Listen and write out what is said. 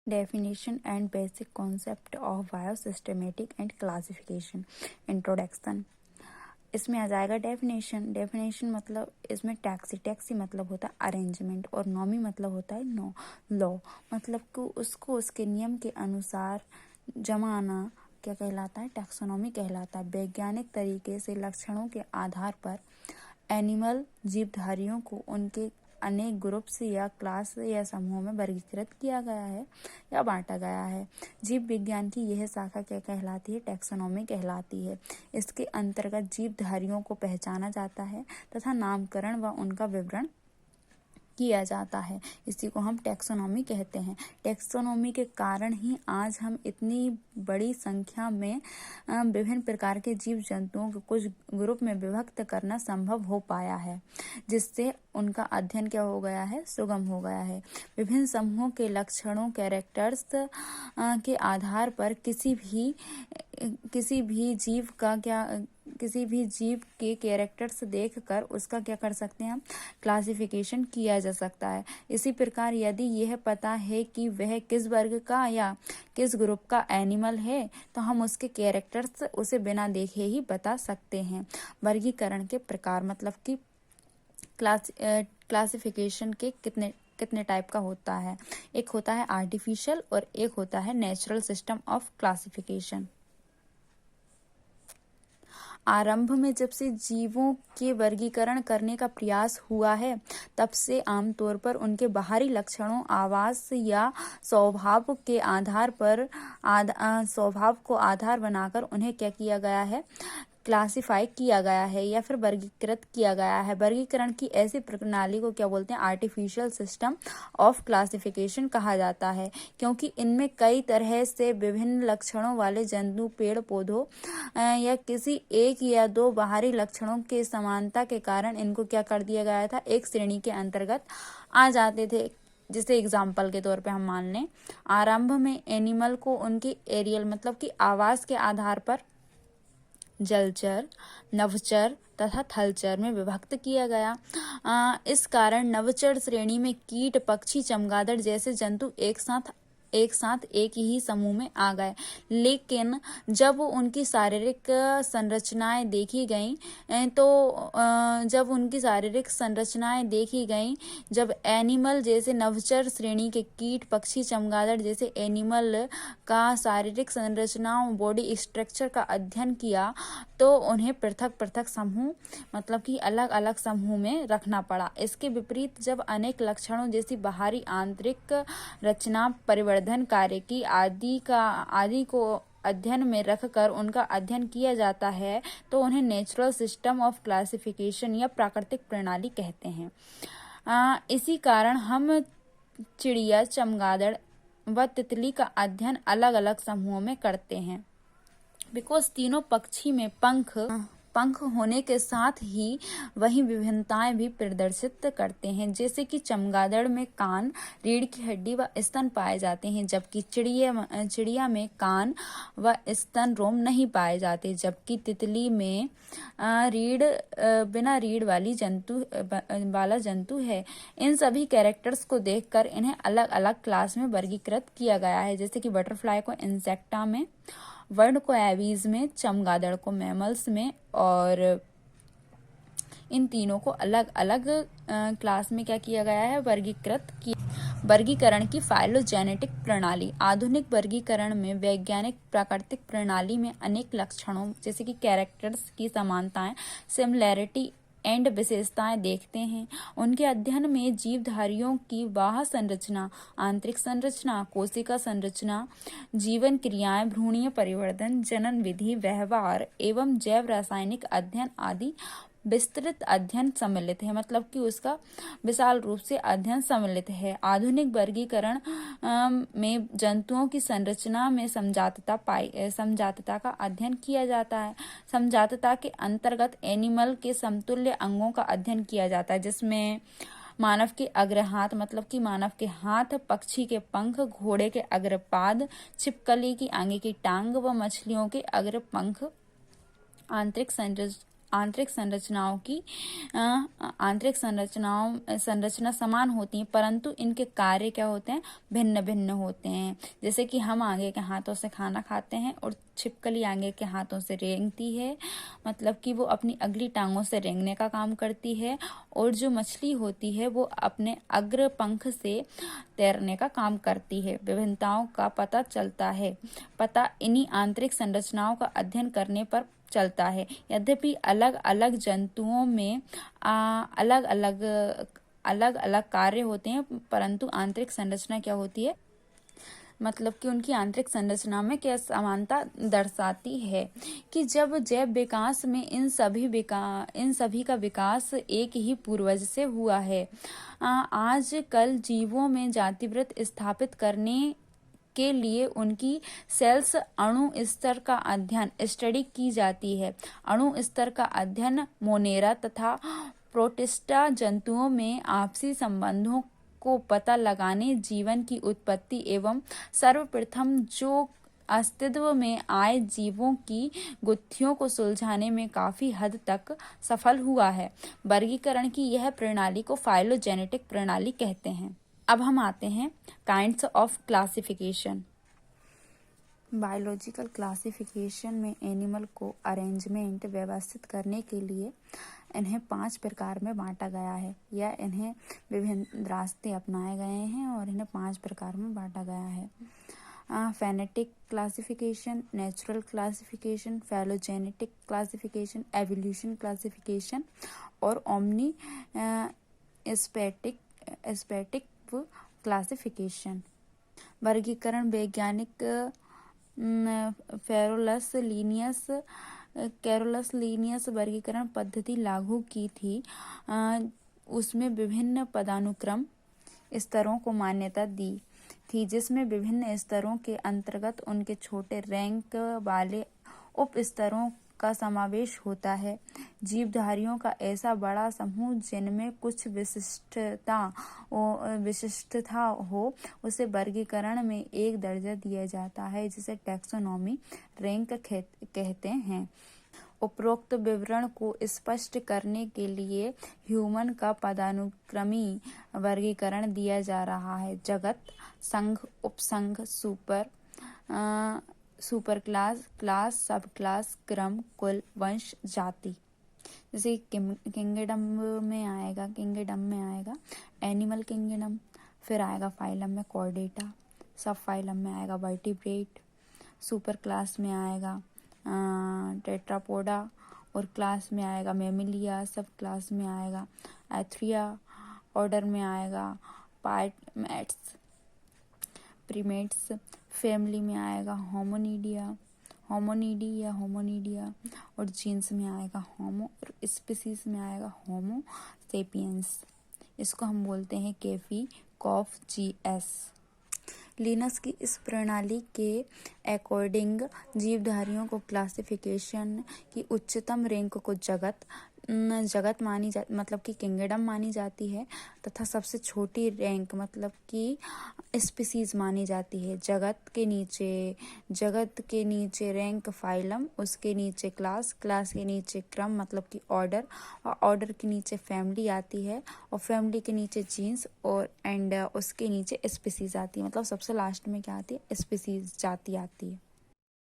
Definition and basic concept of biosystematic and classification. Introduction. इसमें आ जाएगा definition मतलब इसमें टैक्सी मतलब होता है अरेंजमेंट और नॉमी मतलब होता है लॉ मतलब कि उसको उसके नियम के अनुसार जमाना क्या कहलाता है, टैक्सोनॉमी कहलाता है। वैज्ञानिक तरीके से लक्षणों के आधार पर एनिमल जीवधारियों को उनके अनेक ग्रुप्स या क्लास या समूहों में वर्गीकृत किया गया है या बांटा गया है। जीव विज्ञान की यह शाखा क्या कहलाती है, टैक्सोनॉमी कहलाती है। इसके अंतर्गत जीवधारियों को पहचाना जाता है तथा नामकरण व उनका विवरण किया जाता है। इसी को हम टैक्सोनॉमी कहते हैं। टैक्सोनॉमी के कारण ही आज हम इतनी बड़ी संख्या में विभिन्न प्रकार के जीव जंतुओं को कुछ ग्रुप में विभक्त करना संभव हो पाया है, जिससे उनका अध्ययन क्या हो गया है, सुगम हो गया है। विभिन्न समूहों के लक्षणों कैरेक्टर्स के आधार पर किसी भी जीव के कैरेक्टर्स देखकर उसका क्या कर सकते हैं, हम क्लासिफिकेशन किया जा सकता है। इसी प्रकार यदि यह पता है कि वह किस वर्ग का या किस ग्रुप का एनिमल है तो हम उसके कैरेक्टर्स उसे बिना देखे ही बता सकते हैं। वर्गीकरण के प्रकार मतलब कि क्लासिफिकेशन के कितने टाइप का होता है। एक होता है आर्टिफिशियल और एक होता है नेचुरल सिस्टम ऑफ क्लासिफिकेशन। आरंभ में जब से जीवों के वर्गीकरण करने का प्रयास हुआ है तब से आमतौर पर उनके बाहरी लक्षणों, आवास या स्वभाव को आधार बनाकर उन्हें क्या किया गया है, क्लासिफाई किया गया है या फिर वर्गीकृत किया गया है। वर्गीकरण की ऐसी प्रणाली को क्या बोलते हैं, आर्टिफिशियल सिस्टम ऑफ क्लासिफिकेशन कहा जाता है, क्योंकि इनमें कई तरह से विभिन्न लक्षणों वाले जंतु, पेड़ पौधों या किसी एक या दो बाहरी लक्षणों के समानता के कारण इनको क्या कर दिया गया था, एक श्रेणी के अंतर्गत आ जाते थे। जिसे एग्जाम्पल के तौर पे हम मान लें, आरंभ में एनिमल को उनकी एरियल मतलब कि आवास के आधार पर जलचर, नभचर तथा थलचर में विभक्त किया गया। इस कारण नभचर श्रेणी में कीट, पक्षी, चमगादड़ जैसे जंतु एक साथ एक ही समूह में आ गए। लेकिन जब उनकी शारीरिक संरचनाएं देखी गईं, जब एनिमल जैसे नभचर श्रेणी के कीट, पक्षी, चमगादड़ जैसे एनिमल का शारीरिक संरचनाओं, बॉडी स्ट्रक्चर का अध्ययन किया तो उन्हें पृथक समूह मतलब कि अलग अलग समूह में रखना पड़ा। इसके विपरीत जब अनेक लक्षणों जैसी बाहरी, आंतरिक रचना, परिवर्धन कार्य की आदि को अध्ययन में रखकर उनका अध्ययन किया जाता है तो उन्हें नेचुरल सिस्टम ऑफ क्लासिफिकेशन या प्राकृतिक प्रणाली कहते हैं। इसी कारण हम चिड़िया, चमगादड़ व तितली का अध्ययन अलग अलग समूहों में करते हैं। बिकॉज तीनों पक्षी में पंख होने के साथ ही वही विभिन्नताएं भी प्रदर्शित करते हैं। जैसे कि चमगादड़ में कान, रीढ़ की हड्डी व स्तन पाए जाते हैं, जबकि चिड़िया में कान व स्तन रोम नहीं पाए जाते, जबकि तितली में बिना रीढ़ वाला जंतु है। इन सभी कैरेक्टर्स को देखकर इन्हें अलग अलग क्लास में वर्गीकृत किया गया है। जैसे कि बटरफ्लाई को इंसेक्टा में, बर्ड को एवीज में, चमगादड़ को मैमल्स में, और इन तीनों को अलग अलग क्लास में क्या किया गया है, वर्गीकृत किया। वर्गीकरण की फाइलोजेनेटिक प्रणाली। आधुनिक वर्गीकरण में वैज्ञानिक प्राकृतिक प्रणाली में अनेक लक्षणों जैसे कि कैरेक्टर्स की समानताएं, सिमिलैरिटी एंड विशेषताएं देखते हैं। उनके अध्ययन में जीवधारियों की बाह्य संरचना, आंतरिक संरचना, कोशिका संरचना, जीवन क्रियाएं, भ्रूणीय परिवर्तन, जनन विधि, व्यवहार एवं जैव रासायनिक अध्ययन आदि विस्तृत अध्ययन सम्मिलित है, मतलब कि उसका विशाल रूप से अध्ययन सम्मिलित है। आधुनिक वर्गीकरण में जंतुओं की संरचना में समजातता का अध्ययन किया जाता है। समजातता के अंतर्गत एनिमल के समतुल्य अंगों का अध्ययन किया जाता है, जिसमें मानव के अग्रहाथ मतलब कि मानव के हाथ, पक्षी के पंख, घोड़े के अग्रपाद, छिपकली की आगे की टांग व मछलियों के अग्र पंख, आंतरिक संरचना समान होती हैं, परंतु इनके कार्य क्या होते हैं, भिन्न भिन्न होते हैं। जैसे कि हम आगे के हाथों से खाना खाते हैं और छिपकली आगे के हाथों से रेंगती है, मतलब कि वो अपनी अगली टांगों से रेंगने का काम करती है। और जो मछली होती है वो अपने अग्र पंख से तैरने का काम करती है। विभिन्नताओं का पता इन्हीं आंतरिक संरचनाओं का अध्ययन करने पर चलता है। यद्यपि अलग अलग जंतुओं में अलग अलग कार्य होते हैं, परंतु आंतरिक संरचना क्या होती है, मतलब कि उनकी आंतरिक संरचना में क्या समानता दर्शाती है कि जब जैव विकास में इन सभी का विकास एक ही पूर्वज से हुआ है। आजकल जीवों में जातिवृत्त स्थापित करने के लिए उनकी सेल्स अणु स्तर का अध्ययन स्टडी की जाती है। अणु स्तर का अध्ययन मोनेरा तथा प्रोटिस्टा जंतुओं में आपसी संबंधों को पता लगाने, जीवन की उत्पत्ति एवं सर्वप्रथम जो अस्तित्व में आए जीवों की गुत्थियों को सुलझाने में काफी हद तक सफल हुआ है। वर्गीकरण की यह प्रणाली को फाइलोजेनेटिक प्रणाली कहते हैं। अब हम आते हैं kinds of classification. Biological classification में एनिमल को अरेंजमेंट व्यवस्थित करने के लिए इन्हें 5 प्रकार में बांटा गया है, या इन्हें विभिन्न रास्ते अपनाए गए हैं और इन्हें 5 प्रकार में बांटा गया है। Phonetic classification, natural classification, phylogenetic classification, evolution classification और ओमनी एस्पेटिक क्लासिफिकेशन। वर्गीकरण वैज्ञानिक कैरोलस लीनियस वर्गीकरण पद्धति लागू की थी। उसमें विभिन्न पदानुक्रम स्तरों को मान्यता दी थी, जिसमें विभिन्न स्तरों के अंतर्गत उनके छोटे रैंक वाले उप स्तरों का समावेश होता है। जीवधारियों का ऐसा बड़ा समूह जिनमें कुछ विशिष्टता हो उसे वर्गीकरण में एक दर्जा दिया जाता है, जिसे टैक्सोनॉमी रैंक कहते हैं। उपरोक्त विवरण को स्पष्ट करने के लिए ह्यूमन का पदानुक्रमी वर्गीकरण दिया जा रहा है। जगत, संघ, उपसंघ, सुपर क्लास, सब क्लास, क्रम, कुल, वंश, जाति। जैसे किंगडम में आएगा एनिमल किंगडम, फिर आएगा फाइलम में कॉर्डेटा, सब फाइलम में आएगा वर्टिब्रेट, सुपर क्लास में आएगा टेट्रापोडा और क्लास में आएगा मेमिलिया, सब क्लास में आएगा एथ्रिया, ऑर्डर में आएगा प्रीमेट्स, फैमिली में आएगा होमोनिडिया और जीन्स में आएगा होमो और स्पीसीज में आएगा होमो सेपियंस। इसको हम बोलते हैं केफी कॉफ जीएस। लिनस की इस प्रणाली के अकॉर्डिंग जीवधारियों को क्लासिफिकेशन की उच्चतम रैंक को जगत मतलब कि किंगडम मानी जाती है, तथा सबसे छोटी रैंक मतलब कि स्पीसीज मानी जाती है। जगत के नीचे रैंक फाइलम, उसके नीचे क्लास के नीचे क्रम मतलब कि ऑर्डर, और ऑर्डर के नीचे फैमिली आती है, और फैमिली के नीचे जीन्स और उसके नीचे स्पीसीज आती है। मतलब सबसे लास्ट में क्या आती है, स्पीसीज जाति आती है।